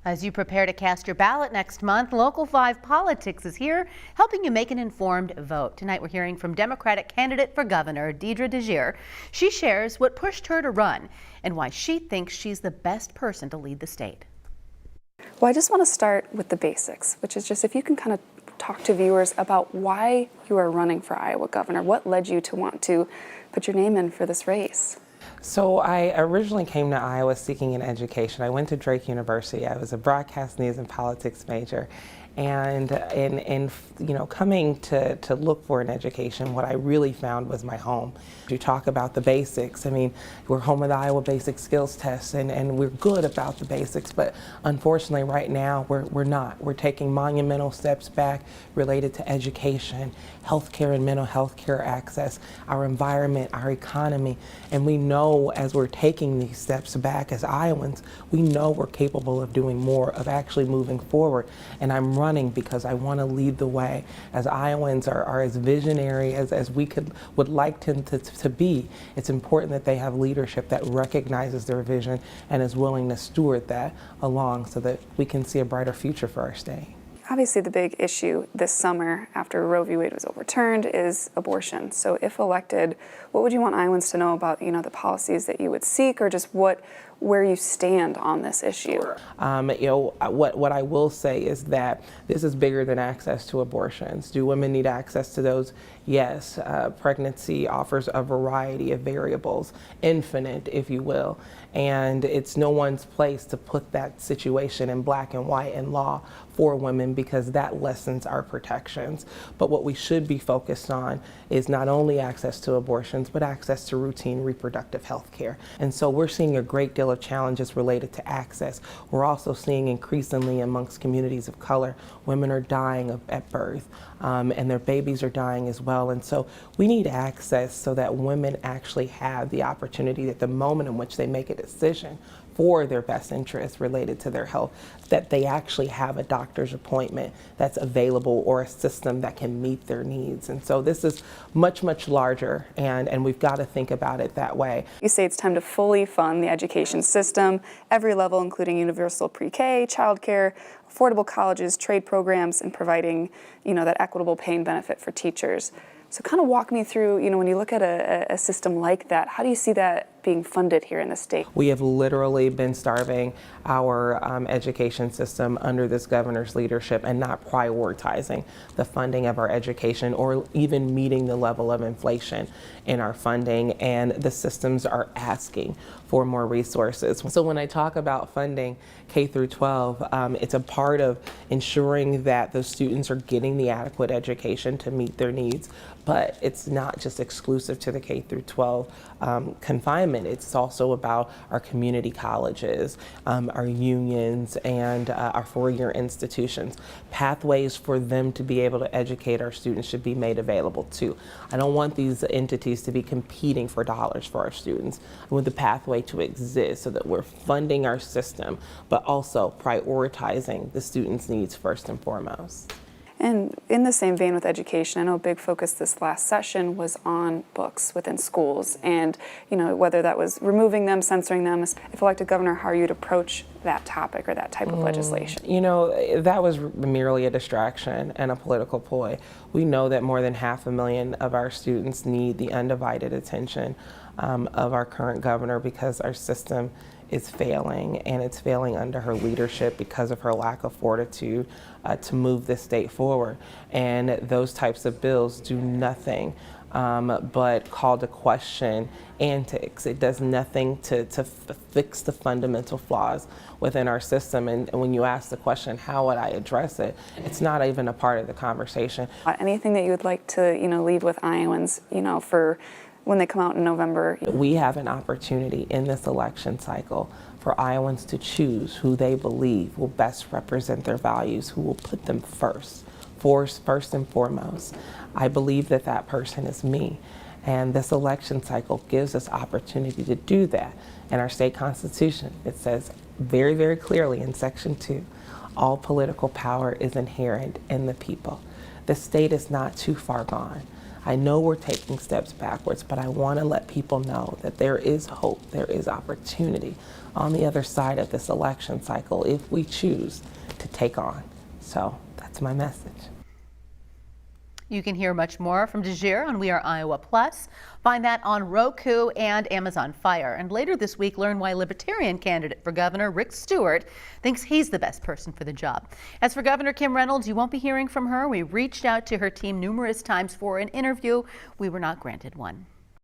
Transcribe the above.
As you prepare to cast your ballot next month, Local 5 Politics is here helping you make an informed vote. Tonight we're hearing from Democratic candidate for governor Deidre DeJear. She shares what pushed her to run and why she thinks she's the best person to lead the state. Well, I just want to start with the basics, which is just if you can kind of talk to viewers about why you are running for Iowa governor. What led you to want to put your name in for this race? So I originally came to Iowa seeking an education. I went to Drake University. I was a broadcast news and politics major. And in coming to look for an education, what I really found was my home. You talk about the basics. I mean, we're home of the Iowa Basic Skills Test, and we're good about the basics, but unfortunately right now we're not. We're taking monumental steps back related to education, healthcare and mental health care access, our environment, our economy, and we know as we're taking these steps back as Iowans, we know we're capable of doing more, of actually moving forward. And I'm running because I want to lead the way. As Iowans are as visionary as we would like them to be, it's important that they have leadership that recognizes their vision and is willing to steward that along so that we can see a brighter future for our state. Obviously the big issue this summer after Roe v. Wade was overturned is abortion. So if elected, what would you want Iowans to know about, the policies that you would seek, or just where you stand on this issue? Sure. What I will say is that this is bigger than access to abortions. Do women need access to those? Yes. Pregnancy offers a variety of variables, infinite, if you will, and it's no one's place to put that situation in black and white in law for women because that lessens our protections. But what we should be focused on is not only access to abortions, but access to routine reproductive health care. And so we're seeing a great deal of challenges related to access. We're also seeing increasingly amongst communities of color, women are dying at birth, and their babies are dying as well. And so we need access so that women actually have the opportunity at the moment in which they make a decision for their best interest related to their health, that they actually have a doctor's appointment that's available or a system that can meet their needs. And so this is much, much larger, and we've got to think about it that way. You say it's time to fully fund the education system, every level, including universal pre-K, childcare, affordable colleges, trade programs, and providing, that equitable pay and benefit for teachers. So kind of walk me through, when you look at a system like that, how do you see that being funded here in the state? We have literally been starving our education system under this governor's leadership and not prioritizing the funding of our education or even meeting the level of inflation in our funding, and the systems are asking for more resources. So when I talk about funding K through 12, it's a part of ensuring that those students are getting the adequate education to meet their needs, but it's not just exclusive to the K through 12 confinement. It's also about our community colleges, our unions, and our four-year institutions. Pathways for them to be able to educate our students should be made available too. I don't want these entities to be competing for dollars for our students. I want the pathway to exist so that we're funding our system, but also prioritizing the students' needs first and foremost. And in the same vein with education, I know a big focus this last session was on books within schools and, whether that was removing them, censoring them. If elected governor, how you'd approach that topic or that type of legislation? That was merely a distraction and a political ploy. We know that more than 500,000 of our students need the undivided attention of our current governor because our system is failing, and it's failing under her leadership because of her lack of fortitude to move this state forward. And those types of bills do nothing but call to question antics. It does nothing to fix the fundamental flaws within our system. And when you ask the question, how would I address it? It's not even a part of the conversation. Anything that you would like to, leave with Iowans, for when they come out in November? We have an opportunity in this election cycle for Iowans to choose who they believe will best represent their values, who will put them first and foremost. I believe that that person is me. And this election cycle gives us opportunity to do that. In our state constitution, it says very, very clearly in Section 2, all political power is inherent in the people. The state is not too far gone. I know we're taking steps backwards, but I want to let people know that there is hope, there is opportunity on the other side of this election cycle if we choose to take on. So that's my message. You can hear much more from DeJear on We Are Iowa Plus. Find that on Roku and Amazon Fire. And later this week, learn why Libertarian candidate for governor Rick Stewart thinks he's the best person for the job. As for Governor Kim Reynolds, you won't be hearing from her. We reached out to her team numerous times for an interview. We were not granted one.